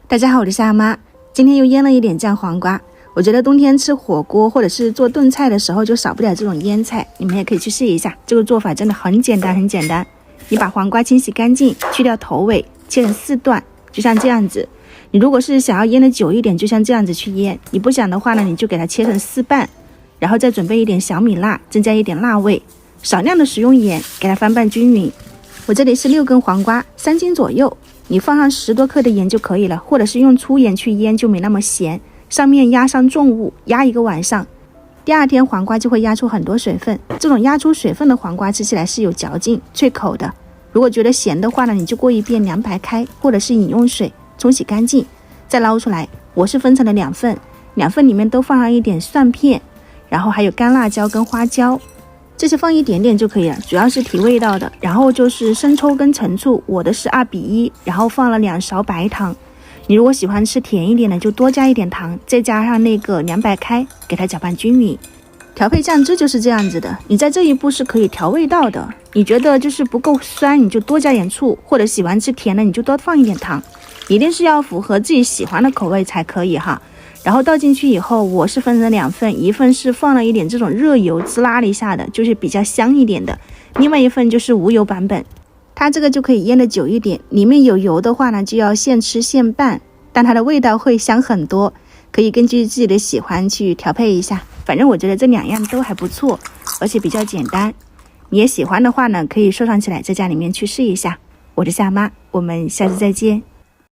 大家好，我是夏妈。今天又腌了一点酱黄瓜，我觉得冬天吃火锅或者是做炖菜的时候就少不了这种腌菜，你们也可以去试一下。这个做法真的很简单很简单。你把黄瓜清洗干净，去掉头尾，切成4段，就像这样子。你如果是想要腌的久一点，就像这样子去腌。你不想的话呢，你就给它切成4瓣，然后再准备一点小米辣，增加一点辣味，少量的食用盐，给它翻拌均匀。我这里是6根黄瓜，3斤左右，你放上10多克的盐就可以了，或者是用粗盐去腌就没那么咸。上面压上重物，压1个晚上，第2天黄瓜就会压出很多水分。这种压出水分的黄瓜吃起来是有嚼劲、脆口的。如果觉得咸的话呢，你就过一遍凉白开，或者是饮用水冲洗干净，再捞出来。我是分成了2份，2份里面都放上一点蒜片，然后还有干辣椒跟花椒。这些放一点点就可以了，主要是提味道的。然后就是生抽跟陈醋，我的是2:1，然后放了2勺白糖。你如果喜欢吃甜一点的，就多加一点糖，再加上那个凉白开，给它搅拌均匀。调配酱汁就是这样子的，你在这一步是可以调味道的。你觉得就是不够酸，你就多加点醋，或者喜欢吃甜的，你就多放一点糖，一定是要符合自己喜欢的口味才可以哈。然后倒进去以后，我是分成2份，一份是放了一点这种热油滋啦了一下的，就是比较香一点的，另外一份就是无油版本，它这个就可以腌的久一点。里面有油的话呢，就要现吃现拌，但它的味道会香很多，可以根据自己的喜欢去调配一下。反正我觉得这2样都还不错，而且比较简单。你也喜欢的话呢，可以收藏起来，在家里面去试一下。我是夏妈，我们下次再见。